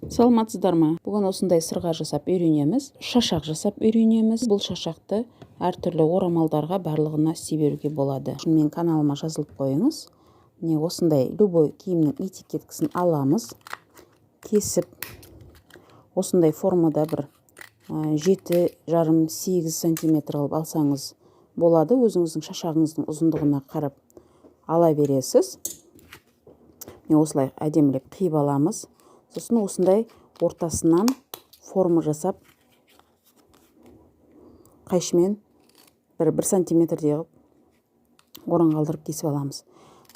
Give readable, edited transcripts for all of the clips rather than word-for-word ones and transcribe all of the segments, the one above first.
Саламатсыздар ма? Бүгін осындай сырға жасап үйренеміз. Шашақ жасап үйренеміз. Бұл шашақты әртүрлі орамалдарға барлығына істей беруге болады. Мен каналыма жазылып қойыңыз. Міне осындай любой киімнің этикеткасын аламыз. Кесіп осындай формада бір 7,5-8 сантиметр алып алсаңыз болады. Өзіңіздің шашағыңыздың ұзындығына қарап ала бересіз. Мен осылай әдемілеп қиып аламыз. Сосын осындай ортасынан форма жасап қайшымен 1 сантиметрдей орын қалдырып кесіп аламыз.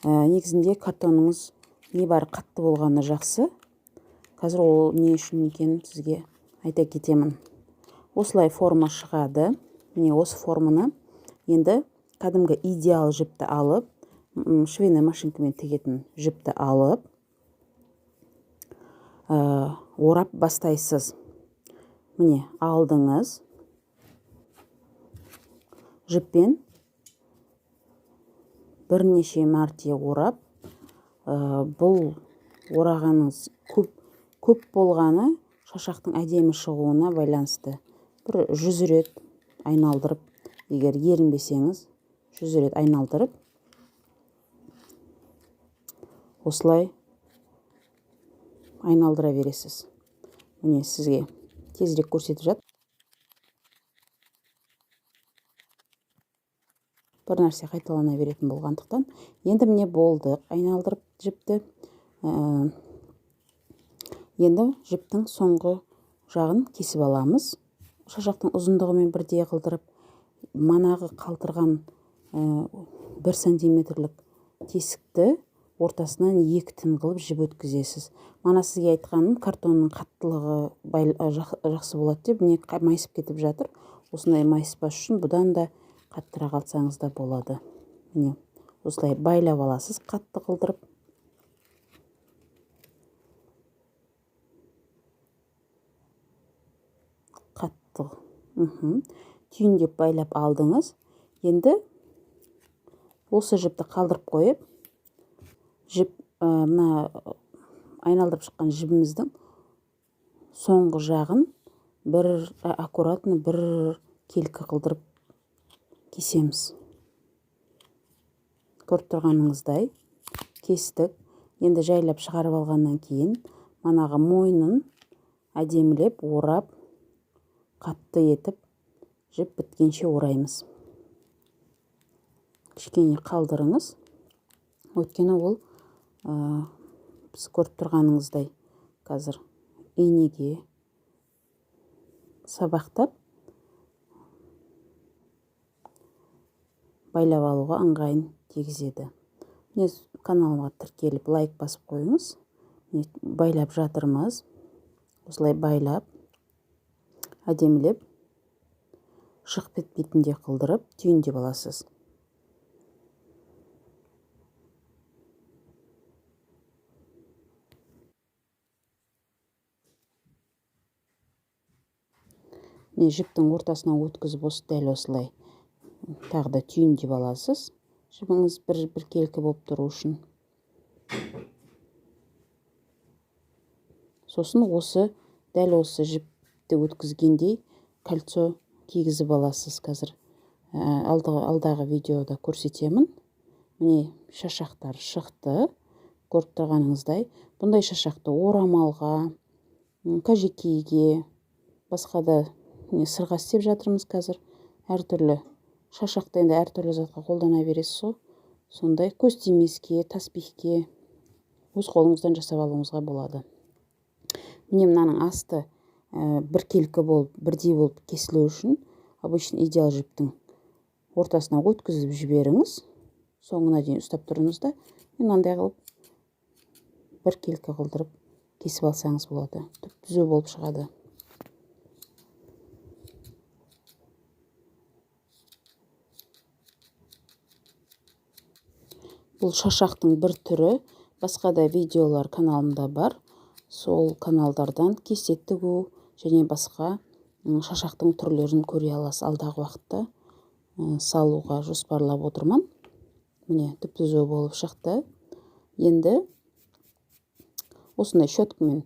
Негізінде картоныңыз небары қатты болғаны жақсы. Қазір ол не үшін екенін сізге айта кетемін. Осылай форма шығады. Міне осы форманы енді кәдімгі идеал жіпті алып, швейная машинкамен тігетін жіпті алып, орап бастайсыз. Міне алдыңыз, жіппен бірнеше мәрте орап, бұл орағаныңыз көп болғаны шашақтың әдемі шығуына байланысты. Бір 100 рет айналдырып, егер ерінбесеңіз 100 рет айналдырып, осылай айналдыра бересіз. Міне сізге тезірек көрсетіп жат. Бір нәрсе қайталана беретін болғандықтан. Енді міне болды. Айналдырып жіпті. Енді жіптің соңғы жағын кесіп аламыз. Шашақтың ұзындығымен бірдей қылдырып, манағы қалтырған 1 сантиметрлік тесікті ортасынан 2 тін қылып жіп өткізесіз. Мана сізге айтқаным, картонның қаттылығы жақсы болады деп, не майысып кетіп жатыр. Осындай майыспас үшін бұдан да қаттырақ алсаңыз да болады. Міне осылай байлап аласыз, қатты қылдырып. Қатты. Түйіндеп байлап алдыңыз. Енді осы жіпті қалдырып қойып, мына айналдырып шыққан жібіміздің соңғы жағын аккуратно бір келкі қылдырып кесеміз. Көріп тұрғаныңыздай кестік. Енді жайлап шығарып алғаннан кейін манаға мойнын әдемілеп орап, қатты етіп, жіп біткенше ораймыз. Кішкене қалдырыңыз. Өйткені ол біз көріп тұрғаныңыздай қазір инеге сабақтап байлап алуға ыңғайын тигізеді. Міне каналыма тіркеліп лайк басып қойыңыз. Байлап жатырмыз. Осылай байлап, әдемілеп, шық бетінде қылдырып, түйіндеп аласыз. Міне жіптің ортасынан өткізіп, дәл осылай тағы да түйіндеп аласыз. Жібіңіз бір келкі болып тұру үшін. Сосын дәл осы жіпті өткізгендей кольцо кигізіп аласыз. Қазір алдағы видеода көрсетемін. Міне шашақтар шықты. Көріп тұрғаныңыздай, бұндай шашақты орамалға, кажекейге, басқа да сырға істеп жатырмыз қазір. Әртүрлі шашақты енді әртүрлі затқа қолдана бересіз. Сондай көз тимеске, таспихке өз қолыңыздан жасап алуыңызға болады. Міне мынаның асты бір келкі болып, бірдей болып кесілу үшін обычный идеал жіптің ортасына өткізіп жіберіңіз. Соңына дейін ұстап тұрыңыз да, мынандай қылып бір келкі қылдырып кесіп алсаңыз болады. Түзу болып шығады. Бұл шашақтың бір түрі, басқа да видеолар каналымда бар. Сол каналдардан кесте тігу және басқа шашақтың түрлерін көре аласыз. Алдағы уақытта салуға жоспарлап отырмын. Міне түп-түзу болып шықты. Енді осындай щеткамен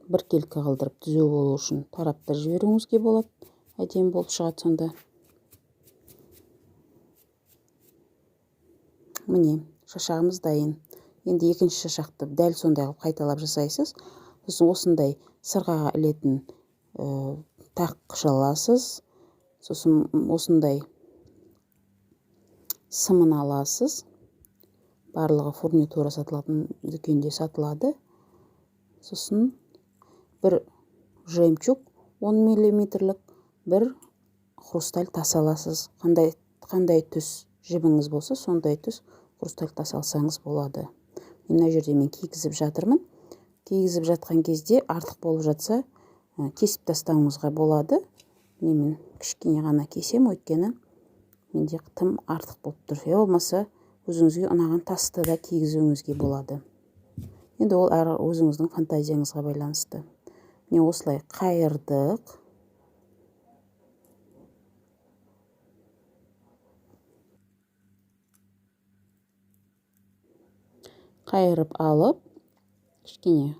біркелкі қалдырып түзу болу үшін тараптар жіберуіңізге болады. Әдемі болып шығады сонда. Міне, шашағымыз дайын. Енді екінші шашақты дәл сондай қылып қайталап жасайсыз. Сосын осындай сырғаға ілетін тақ жаласыз. Сосын осындай сымын аласыз. Барлығы фурнитура сатылатын дүкенде сатылады. Сосын бір жемчуг 10 мм, бір хрусталь тас аласыз. Қандай түс жібіңіз болса, сондай түс хрусталь тас алсаңыз болады. Мына жерде мен кигізіп жатырмын. Кигізіп жатқан кезде артық болып жатса, кесіп тастауыңызға болады. Мен кішкене ғана кесем, өйткені менде тым артық болып тұр. Болмаса өзіңізге ұнаған тасты да кигізуіңізге болады. Енді ол әр өзіңіздің фантазияңызға байланысты. Міне осылай қайырдық. Қайырып алып, кішкене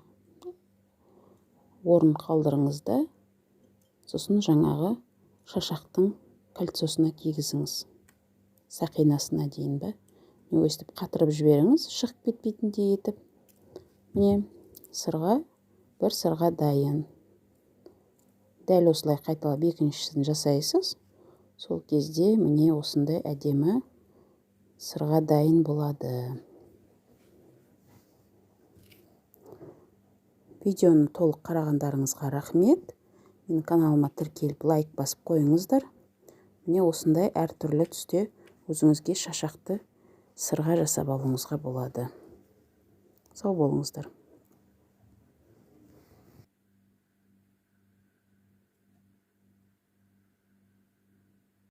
орын қалдырыңызды. Сосын жаңағы шашақтың кольцосына кигізіңіз. Сақинасына дейін бе. Өстіп қатырып жіберіңіз, шығып кетпейтіндей етіп. Міне сырға, бір сырға дайын. Дәл осылай қайталап екіншісін жасайсыз. Сол кезде міне осындай әдемі сырға дайын болады. Видеоны толық қарағандарыңызға рахмет. Менің каналыма тіркеліп лайк басып қойыңыздар. Міне осындай әртүрлі түсте өзіңізге шашақты сырға жасап алуыңызға болады. Сау болыңыздар.